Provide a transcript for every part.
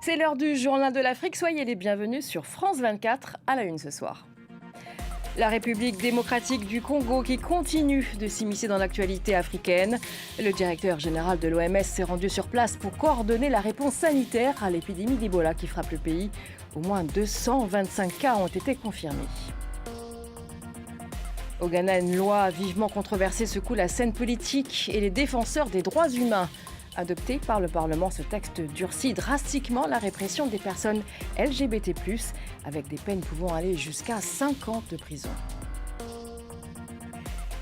C'est l'heure du journal de l'Afrique. Soyez les bienvenus sur France 24 à la une ce soir. La République démocratique du Congo qui continue de s'immiscer dans l'actualité africaine. Le directeur général de l'OMS s'est rendu sur place pour coordonner la réponse sanitaire à l'épidémie d'Ebola qui frappe le pays. Au moins 225 cas ont été confirmés. Au Ghana, une loi vivement controversée secoue la scène politique et les défenseurs des droits humains. Adopté par le Parlement, ce texte durcit drastiquement la répression des personnes LGBT+, avec des peines pouvant aller jusqu'à 5 ans de prison.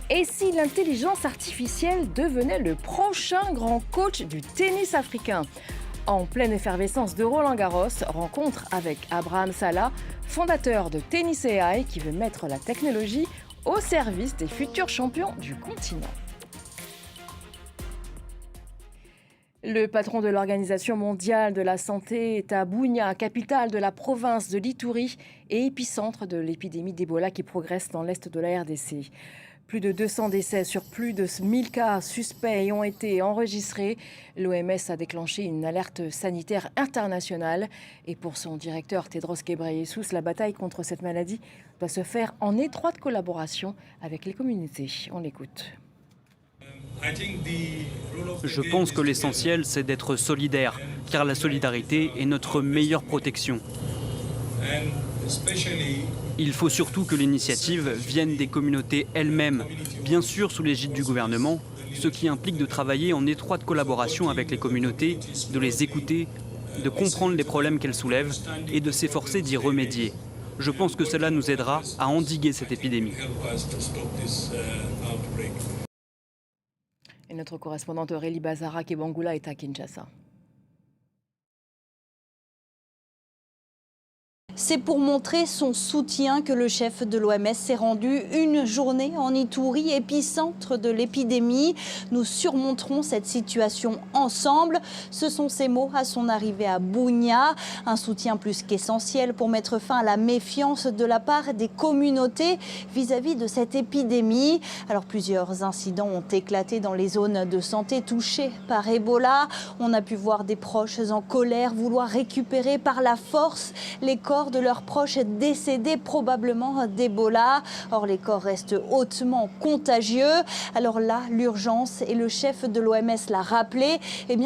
Et si l'intelligence artificielle devenait le prochain grand coach du tennis africain ? En pleine effervescence de Roland-Garros, rencontre avec Abraham Salah, fondateur de Tennis AI, qui veut mettre la technologie au service des futurs champions du continent. Le patron de l'Organisation mondiale de la santé est à Bunia, capitale de la province de l'Ituri et épicentre de l'épidémie d'Ebola qui progresse dans l'est de la RDC. Plus de 200 décès sur plus de 1000 cas suspects ont été enregistrés. L'OMS a déclenché une alerte sanitaire internationale. Et pour son directeur Tedros Ghebreyesus, la bataille contre cette maladie doit se faire en étroite collaboration avec les communautés. On l'écoute. Je pense que l'essentiel, c'est d'être solidaire, car la solidarité est notre meilleure protection. Il faut surtout que l'initiative vienne des communautés elles-mêmes, bien sûr sous l'égide du gouvernement, ce qui implique de travailler en étroite collaboration avec les communautés, de les écouter, de comprendre les problèmes qu'elles soulèvent et de s'efforcer d'y remédier. Je pense que cela nous aidera à endiguer cette épidémie. Et notre correspondante Aurélie Bazara-Kebangula est à Kinshasa. C'est pour montrer son soutien que le chef de l'OMS s'est rendu une journée en Ituri, épicentre de l'épidémie. Nous surmonterons cette situation ensemble. Ce sont ses mots à son arrivée à Bunia. Un soutien plus qu'essentiel pour mettre fin à la méfiance de la part des communautés vis-à-vis de cette épidémie. Alors plusieurs incidents ont éclaté dans les zones de santé touchées par Ebola. On a pu voir des proches en colère vouloir récupérer par la force les corps de leurs proches décédés probablement d'Ebola. Or, les corps restent hautement contagieux. Alors là, l'urgence, et le chef de l'OMS l'a rappelé,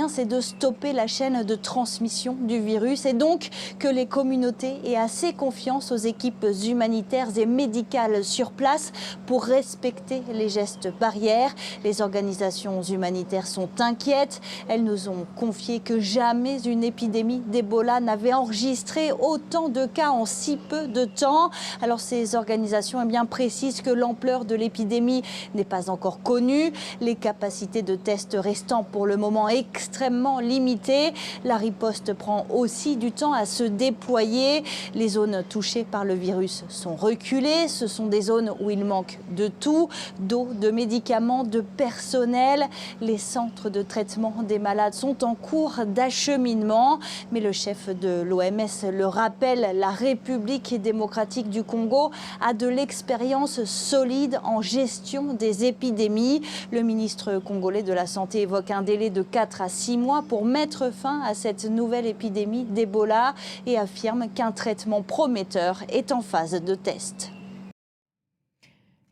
c'est de stopper la chaîne de transmission du virus et donc que les communautés aient assez confiance aux équipes humanitaires et médicales sur place pour respecter les gestes barrières. Les organisations humanitaires sont inquiètes. Elles nous ont confié que jamais une épidémie d'Ebola n'avait enregistré autant de cas en si peu de temps. Alors ces organisations précisent que l'ampleur de l'épidémie n'est pas encore connue. Les capacités de tests restant pour le moment extrêmement limitées. La riposte prend aussi du temps à se déployer. Les zones touchées par le virus sont reculées. Ce sont des zones où il manque de tout, d'eau, de médicaments, de personnel. Les centres de traitement des malades sont en cours d'acheminement. Mais le chef de l'OMS le rappelle, la République démocratique du Congo a de l'expérience solide en gestion des épidémies. Le ministre congolais de la Santé évoque un délai de 4 à 6 mois pour mettre fin à cette nouvelle épidémie d'Ebola et affirme qu'un traitement prometteur est en phase de test.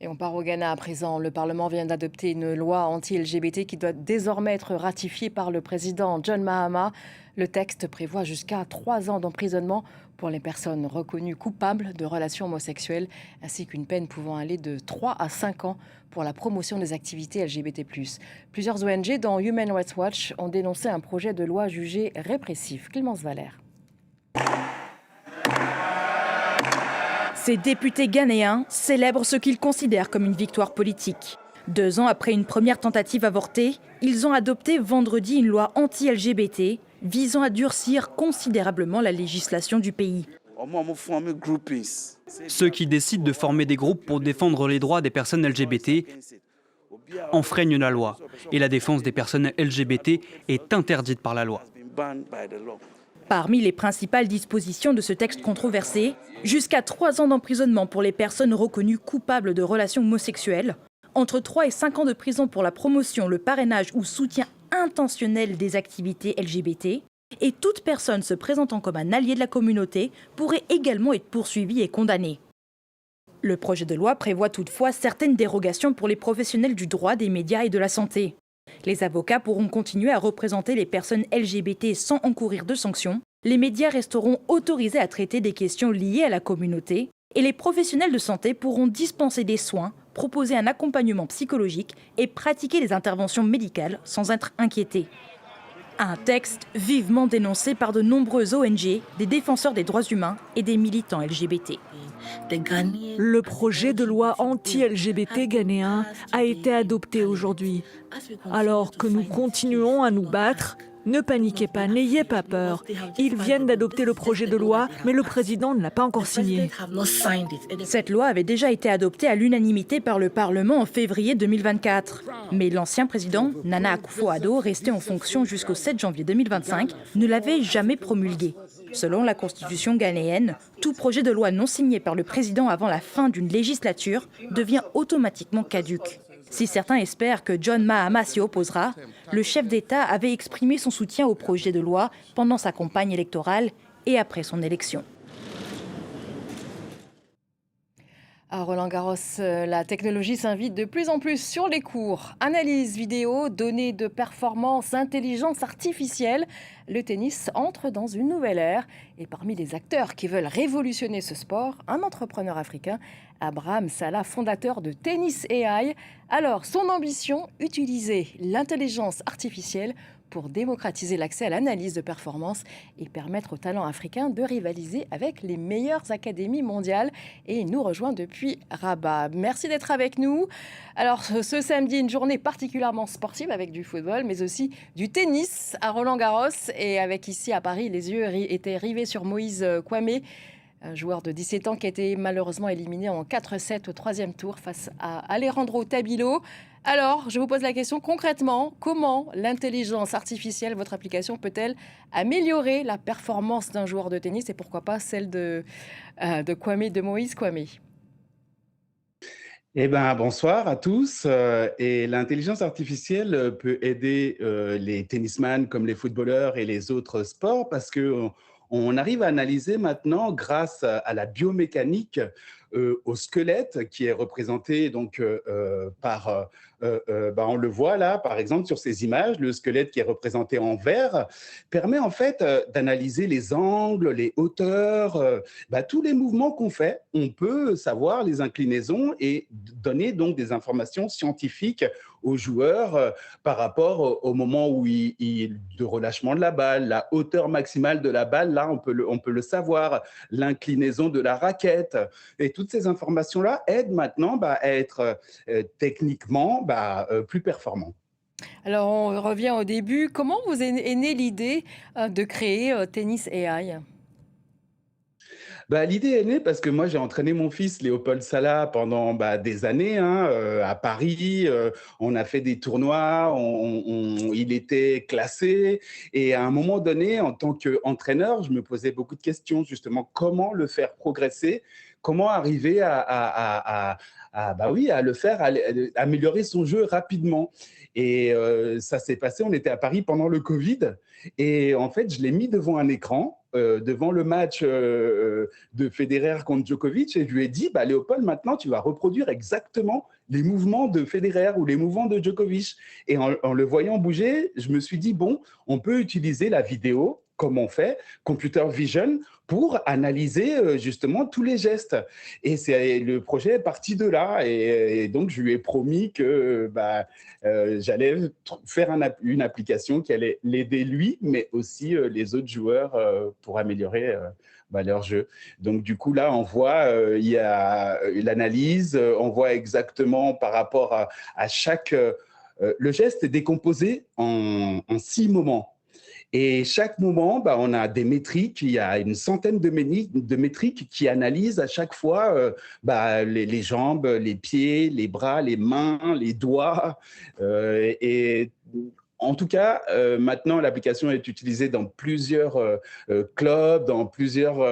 Et on part au Ghana à présent. Le Parlement vient d'adopter une loi anti-LGBT qui doit désormais être ratifiée par le président John Mahama. Le texte prévoit jusqu'à 3 ans d'emprisonnement pour les personnes reconnues coupables de relations homosexuelles, ainsi qu'une peine pouvant aller de 3 à 5 ans pour la promotion des activités LGBT+. Plusieurs ONG, dont Human Rights Watch, ont dénoncé un projet de loi jugé répressif. Clémence Valère. Ces députés ghanéens célèbrent ce qu'ils considèrent comme une victoire politique. 2 ans après une première tentative avortée, ils ont adopté vendredi une loi anti-LGBT visant à durcir considérablement la législation du pays. Ceux qui décident de former des groupes pour défendre les droits des personnes LGBT enfreignent la loi. Et la défense des personnes LGBT est interdite par la loi. Parmi les principales dispositions de ce texte controversé, jusqu'à 3 ans d'emprisonnement pour les personnes reconnues coupables de relations homosexuelles, entre 3 et 5 ans de prison pour la promotion, le parrainage ou soutien intentionnel des activités LGBT, Et toute personne se présentant comme un allié de la communauté pourrait également être poursuivie et condamnée. Le projet de loi prévoit toutefois certaines dérogations pour les professionnels du droit, des médias et de la santé. Les avocats pourront continuer à représenter les personnes LGBT sans encourir de sanctions. Les médias resteront autorisés à traiter des questions liées à la communauté. Et les professionnels de santé pourront dispenser des soins, proposer un accompagnement psychologique et pratiquer les interventions médicales sans être inquiétés. Un texte vivement dénoncé par de nombreuses ONG, des défenseurs des droits humains et des militants LGBT. Le projet de loi anti-LGBT ghanéen a été adopté aujourd'hui. Alors que nous continuons à nous battre, ne paniquez pas, n'ayez pas peur. Ils viennent d'adopter le projet de loi, mais le président ne l'a pas encore signé. Cette loi avait déjà été adoptée à l'unanimité par le Parlement en février 2024. Mais l'ancien président, Nana Akufo-Addo, resté en fonction jusqu'au 7 janvier 2025, ne l'avait jamais promulguée. Selon la constitution ghanéenne, tout projet de loi non signé par le président avant la fin d'une législature devient automatiquement caduc. Si certains espèrent que John Mahama s'y opposera, le chef d'État avait exprimé son soutien au projet de loi pendant sa campagne électorale et après son élection. À Roland-Garros, la technologie s'invite de plus en plus sur les cours. Analyse vidéo, données de performance, intelligence artificielle. Le tennis entre dans une nouvelle ère. Et parmi les acteurs qui veulent révolutionner ce sport, un entrepreneur africain, Abraham Salah, fondateur de Tennis AI. Alors, son ambition, utiliser l'intelligence artificielle pour démocratiser l'accès à l'analyse de performance et permettre aux talents africains de rivaliser avec les meilleures académies mondiales. Et il nous rejoint depuis Rabat. Merci d'être avec nous. Alors, ce samedi, une journée particulièrement sportive avec du football, mais aussi du tennis à Roland-Garros. Et avec ici à Paris, les yeux étaient rivés sur Moïse Kwame, un joueur de 17 ans qui a été malheureusement éliminé en 4-7 au troisième tour face à Alejandro Tabilo. Alors, je vous pose la question concrètement, comment l'intelligence artificielle, votre application, peut-elle améliorer la performance d'un joueur de tennis et pourquoi pas celle de Kwame, de Moïse Kwame? Eh ben, bonsoir à tous. Et l'intelligence artificielle peut aider les tennisman comme les footballeurs et les autres sports parce que on arrive à analyser maintenant, grâce à la biomécanique, au squelette qui est représenté donc on le voit là, par exemple, sur ces images, le squelette qui est représenté en vert permet en fait d'analyser les angles, les hauteurs, tous les mouvements qu'on fait. On peut savoir les inclinaisons et donner donc des informations scientifiques aux joueurs par rapport au moment où de relâchement de la balle, la hauteur maximale de la balle, là on peut le savoir, l'inclinaison de la raquette. Et toutes ces informations-là aident maintenant à être techniquement plus performant. Alors, on revient au début. Comment vous est née l'idée de créer Tennis AI? L'idée est née parce que moi, j'ai entraîné mon fils Léopold Salah pendant des années à Paris. On a fait des tournois, il était classé. Et à un moment donné, en tant qu'entraîneur, je me posais beaucoup de questions, justement, comment le faire progresser, comment arriver à le faire, à améliorer son jeu rapidement. Et ça s'est passé, on était à Paris pendant le Covid. Et en fait, je l'ai mis devant un écran, devant le match de Federer contre Djokovic, et je lui ai dit, Léopold, maintenant, tu vas reproduire exactement les mouvements de Federer ou les mouvements de Djokovic. Et en le voyant bouger, je me suis dit, bon, on peut utiliser la vidéo, comme on fait, computer vision, pour analyser justement tous les gestes. Et le projet est parti de là. Et donc, je lui ai promis que j'allais faire une application qui allait l'aider lui, mais aussi les autres joueurs pour améliorer leur jeu. Donc, du coup, là, on voit, il y a l'analyse, on voit exactement par rapport à chaque... le geste est décomposé en 6 moments. Et chaque moment, on a des métriques, il y a une centaine de métriques qui analysent à chaque fois les jambes, les pieds, les bras, les mains, les doigts. Et En tout cas, maintenant, l'application est utilisée dans plusieurs clubs, dans plusieurs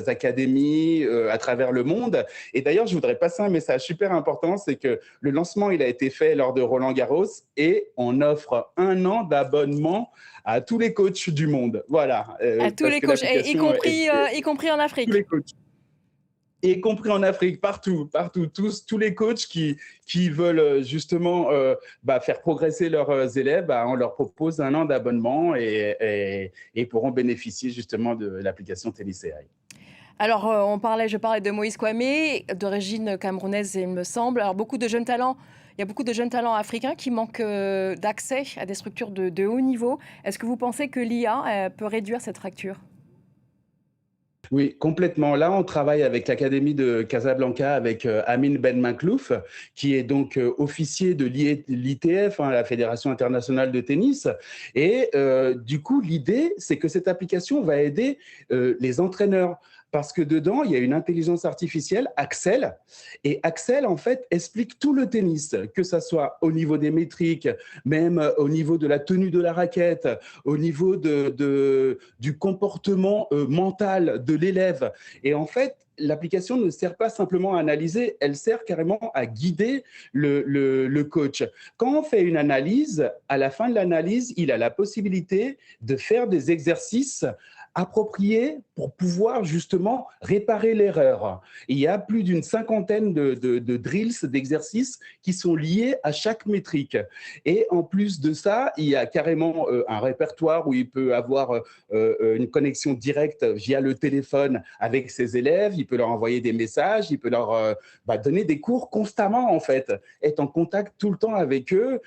académies à travers le monde. Et d'ailleurs, je voudrais passer un message super important, c'est que le lancement, il a été fait lors de Roland-Garros et on offre 1 an d'abonnement à tous les coachs du monde. Voilà. À tous les coachs, y compris en Afrique. Tous les coachs. Y compris en Afrique, partout, tous les coachs qui veulent justement faire progresser leurs élèves, on leur propose 1 an d'abonnement et pourront bénéficier justement de l'application TéléCI. Alors, je parlais de Moïse Kouamé, d'origine camerounaise, il me semble. Alors, il y a beaucoup de jeunes talents africains qui manquent d'accès à des structures de haut niveau. Est-ce que vous pensez que l'IA peut réduire cette fracture ? Oui, complètement. Là, on travaille avec l'Académie de Casablanca, avec Amin Ben Makhlouf, qui est donc officier de l'ITF, la Fédération internationale de tennis. Et du coup, l'idée, c'est que cette application va aider les entraîneurs. Parce que dedans, il y a une intelligence artificielle, Axel. Et Axel, en fait, explique tout le tennis, que ça soit au niveau des métriques, même au niveau de la tenue de la raquette, au niveau du comportement mental de l'élève. Et en fait, l'application ne sert pas simplement à analyser, elle sert carrément à guider le coach. Quand on fait une analyse, à la fin de l'analyse, il a la possibilité de faire des exercices appropriés pour pouvoir justement réparer l'erreur. Il y a plus d'une 50aine de drills, d'exercices qui sont liés à chaque métrique. Et en plus de ça, il y a carrément un répertoire où il peut avoir une connexion directe via le téléphone avec ses élèves, il peut leur envoyer des messages, il peut leur donner des cours constamment en fait, être en contact tout le temps avec eux.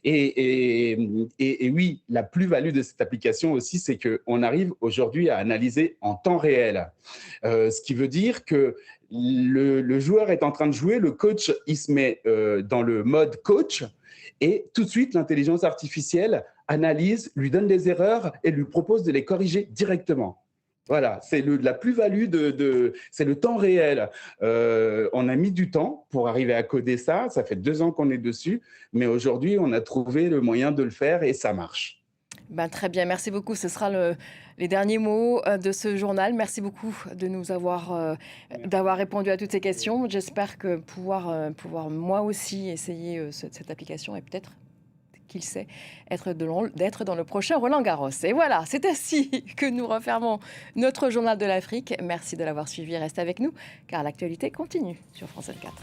Et oui, la plus-value de cette application aussi, c'est qu'on arrive aujourd'hui à analyser en temps réel. Ce qui veut dire que le joueur est en train de jouer, le coach, il se met dans le mode coach et tout de suite, l'intelligence artificielle analyse, lui donne des erreurs et lui propose de les corriger directement. Voilà, c'est la plus-value c'est le temps réel. On a mis du temps pour arriver à coder ça. Ça fait 2 ans qu'on est dessus, mais aujourd'hui, on a trouvé le moyen de le faire et ça marche. Très bien, merci beaucoup. Ce sera les derniers mots de ce journal. Merci beaucoup de nous d'avoir répondu à toutes ces questions. J'espère que pouvoir moi aussi essayer cette application et peut-être, qui sait, d'être dans le prochain Roland-Garros. Et voilà, c'est ainsi que nous refermons notre journal de l'Afrique. Merci de l'avoir suivi. Restez avec nous car l'actualité continue sur France 24.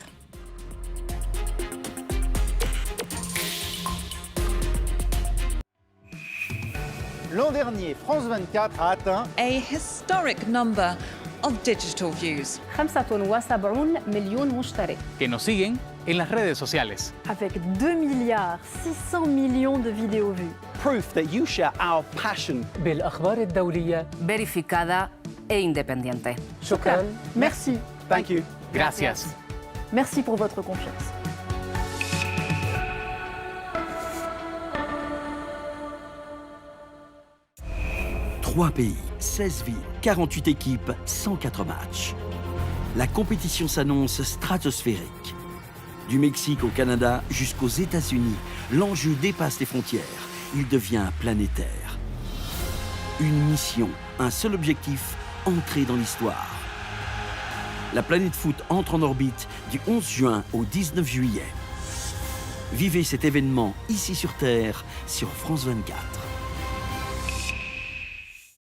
L'an dernier, France 24 a atteint a historic number of digital views. 75 مليون مشترك. Que nos siguen en las redes sociales. Avec 2,6 milliards de vidéos vues. Proof that you share our passion. بالأخبار الدولية. Verificada e independiente. شكراً. Merci. Thank you. Gracias. Merci pour votre confiance. Trois pays, 16 villes, 48 équipes, 104 matchs. La compétition s'annonce stratosphérique. Du Mexique au Canada jusqu'aux États-Unis, l'enjeu dépasse les frontières. Il devient planétaire. Une mission, un seul objectif, entrer dans l'histoire. La planète foot entre en orbite du 11 juin au 19 juillet. Vivez cet événement ici sur Terre, sur France 24.